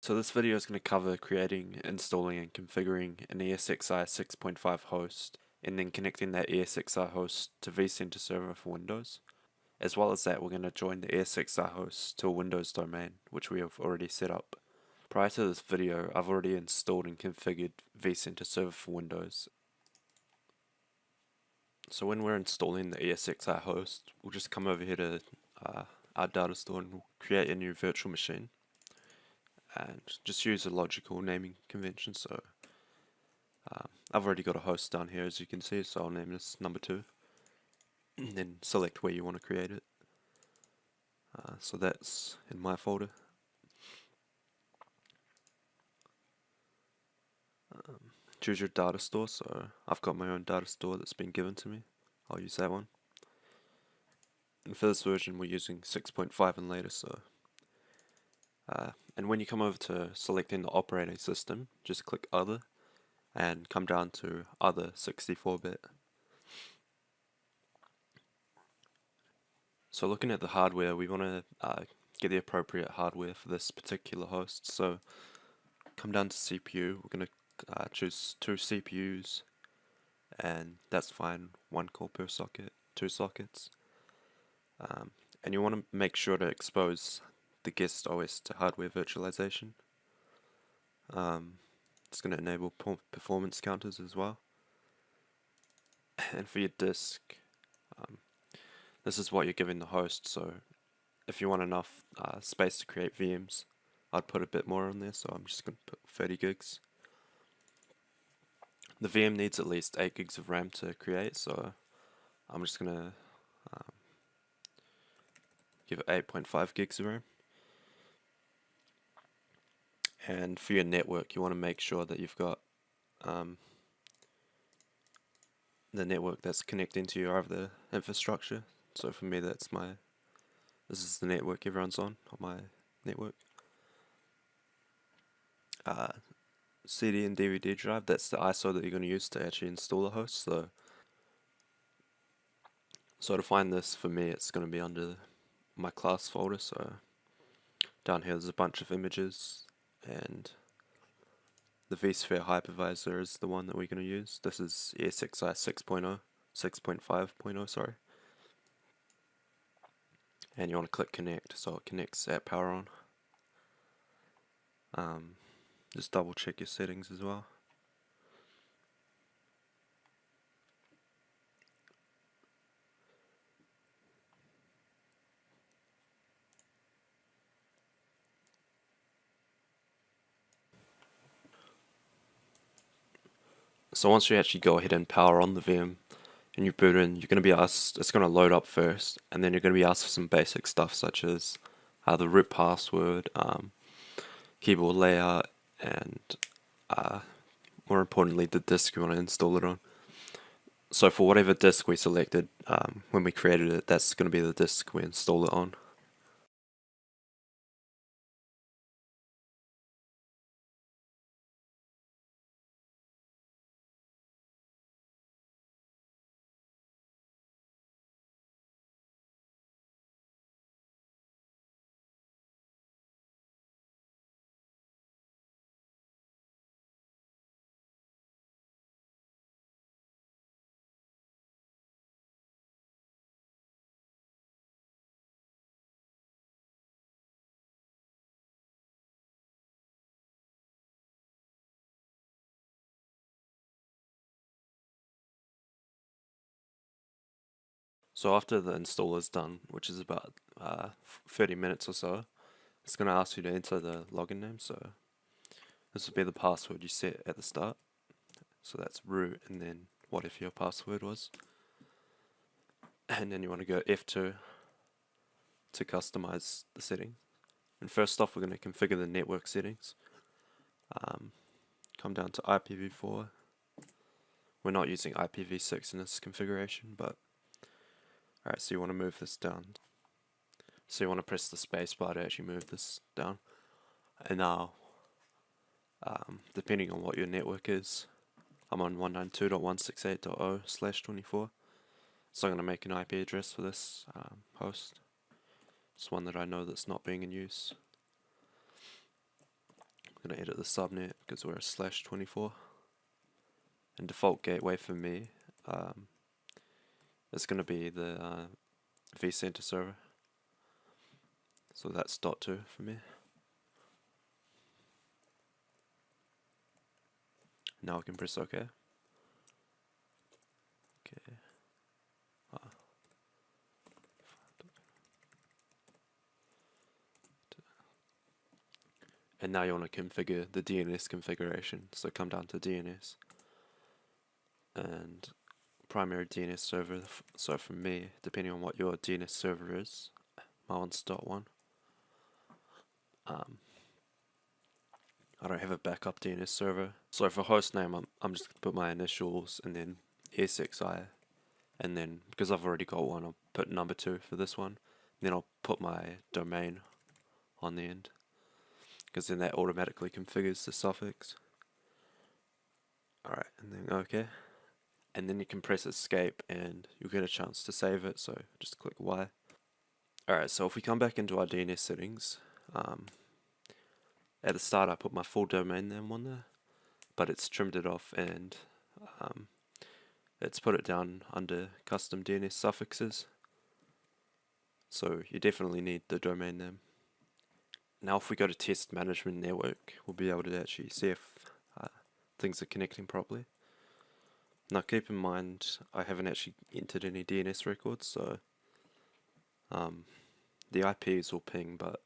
So this video is going to cover creating, installing and configuring an ESXi 6.5 host and then connecting that ESXi host to Vcenter server for Windows. As well as that, we're going to join the ESXi host to a Windows domain, which we have already set up. Prior to this video, I've already installed and configured Vcenter server for Windows. So when we're installing the ESXi host, we'll just come over here to our data store and we'll create a new virtual machine. And just use a logical naming convention. So I've already got a host down here, as you can see, so I'll name this number 2 and then select where you want to create it. So that's in my folder. Choose your data store. So I've got my own data store that's been given to me. I'll use that one. And for this version we're using 6.5 and later. So and when you come over to selecting the operating system, just click Other and come down to Other 64-bit. So looking at the hardware, we want to get the appropriate hardware for this particular host. So come down to CPU, we're going to choose 2 CPUs, and that's fine, 1 core per socket, 2 sockets. And you want to make sure to expose the guest OS to hardware virtualization. It's going to enable performance counters as well. And for your disk, this is what you're giving the host. So if you want enough space to create VMs, I'd put a bit more on there, so I'm just going to put 30 gigs. The VM needs at least 8 gigs of RAM to create, so I'm just going to give it 8.5 gigs of RAM. And for your network, you want to make sure that you've got the network that's connecting to your other infrastructure. So for me, this is the network everyone's on my network. CD and DVD drive, that's the ISO that you're going to use to actually install the host. So to find this, for me, it's going to be under my class folder. So down here there's a bunch of images, and the vSphere hypervisor is the one that we're going to use. This is ESXi 6.5.0, sorry. And you want to click connect, so it connects at power on. Just double check your settings as well. So once you actually go ahead and power on the VM and you boot in, you're going to be asked, it's going to load up first, and then you're going to be asked for some basic stuff such as the root password, keyboard layout, and more importantly the disk you want to install it on. So for whatever disk we selected when we created it, that's going to be the disk we install it on. So after the install is done, which is about 30 minutes or so, it's going to ask you to enter the login name. So this will be the password you set at the start. So that's root, and then what if your password was. And then you want to go F2 to customize the settings. And first off, we're going to configure the network settings. Come down to IPv4. We're not using IPv6 in this configuration, but alright, so you want to move this down. So you want to press the space bar to actually move this down. And now, depending on what your network is, I'm on 192.168.0/24. So I'm going to make an IP address for this host. It's one that I know that's not being in use. going to edit the subnet because we're a /24. And default gateway for me is going to be the Vcenter server. So that's .2 for me. Now we can press OK. Okay. And now you want to configure the DNS configuration. So come down to DNS and primary DNS server. So for me, depending on what your DNS server is, my one's .1. I don't have a backup DNS server. So for hostname, I'm just going to put my initials and then ESXi. And then, because I've already got one, I'll put number 2 for this one. Then I'll put my domain on the end, because then that automatically configures the suffix. Alright, and then OK. And then you can press escape and you'll get a chance to save it, so just click Y. Alright, so if we come back into our DNS settings, at the start I put my full domain name on there, but it's trimmed it off and it's put it down under custom DNS suffixes. So you definitely need the domain name. Now if we go to test management network, we'll be able to actually see if things are connecting properly. Now keep in mind, I haven't actually entered any DNS records, so the IPs will ping, but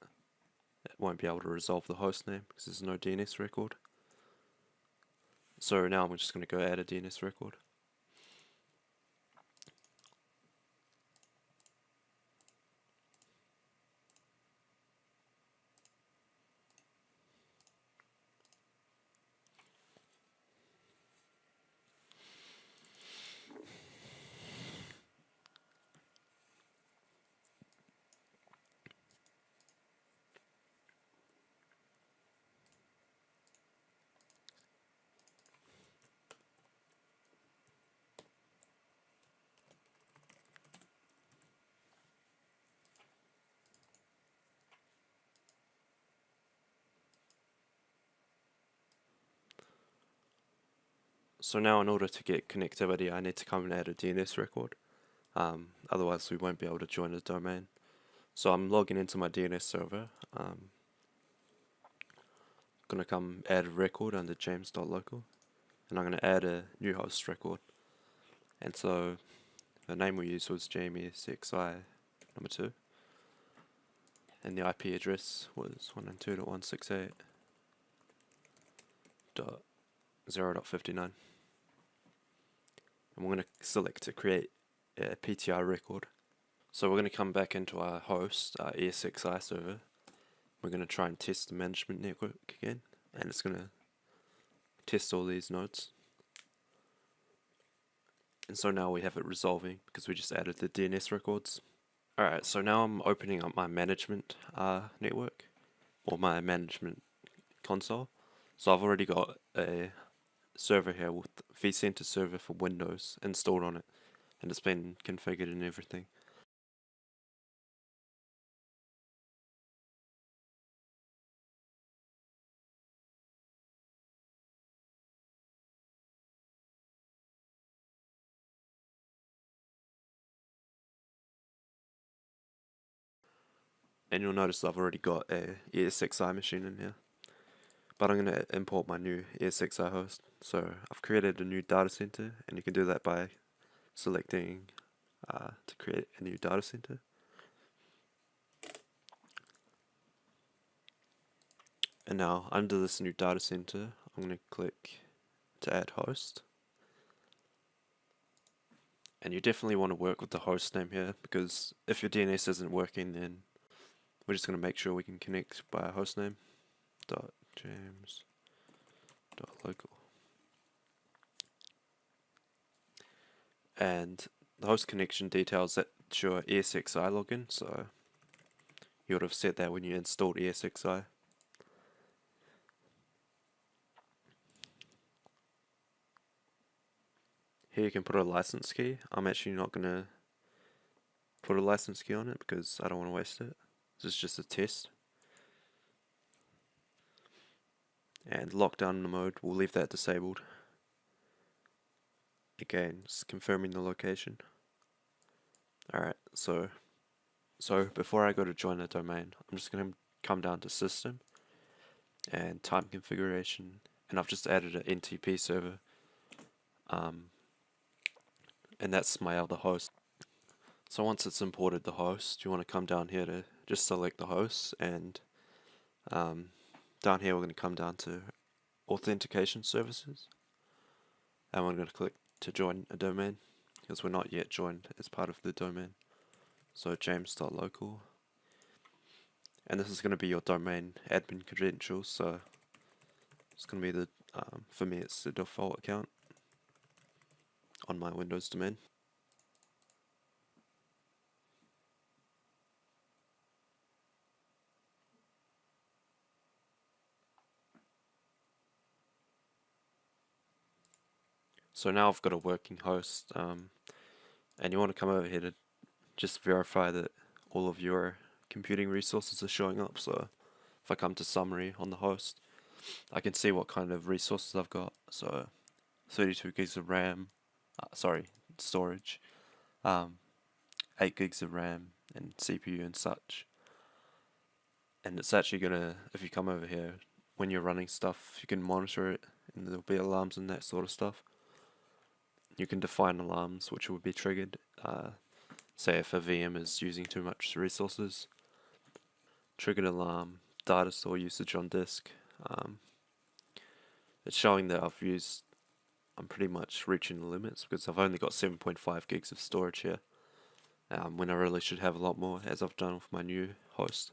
it won't be able to resolve the host name because there's no DNS record. So now I'm just going to go add a DNS record. So now in order to get connectivity, I need to come and add a DNS record. Otherwise we won't be able to join the domain. So I'm logging into my DNS server. Gonna come add a record under james.local, and I'm gonna add a new host record. And so the name we used was ESXi number 2, and the IP address was 192.168.0.59. And we're going to select to create a PTR record. So we're going to come back into our host, our ESXi server. We're going to try and test the management network again, and it's going to test all these nodes. And so now we have it resolving because we just added the DNS records. Alright, so now I'm opening up my management network, or my management console. So I've already got a server here with Vcenter server for Windows installed on it, and it's been configured and everything. And you'll notice I've already got a ESXi machine in here. But I'm going to import my new ESXi host. So I've created a new data center, and you can do that by selecting to create a new data center. And now under this new data center, I'm going to click to add host. And you definitely want to work with the host name here, because if your DNS isn't working, then we're just going to make sure we can connect by a host name. .james.local. And the host connection details, that's your ESXi login, so you would have set that when you installed ESXi. Here you can put a license key. I'm actually not going to put a license key on it because I don't want to waste it. This is just a test. And lockdown mode, we'll leave that disabled. Again, just confirming the location. Alright, so before I go to join a domain, I'm just going to come down to system and time configuration, and I've just added an NTP server, and that's my other host. So once it's imported the host, you want to come down here to just select the host, and down here we're going to come down to authentication services, and we're going to click to join a domain, because we're not yet joined as part of the domain. So james.local, and this is going to be your domain admin credentials, so it's going to be the, for me it's the default account on my Windows domain. So now I've got a working host, and you want to come over here to just verify that all of your computing resources are showing up. So if I come to summary on the host, I can see what kind of resources I've got. So 32 gigs of RAM, storage, 8 gigs of RAM and CPU and such. And it's actually gonna, if you come over here, when you're running stuff, you can monitor it, and there'll be alarms and that sort of stuff. You can define alarms which will be triggered, say if a VM is using too much resources. Triggered alarm, data store usage on disk. It's showing that I'm pretty much reaching the limits, because I've only got 7.5 gigs of storage here, when I really should have a lot more, as I've done with my new host.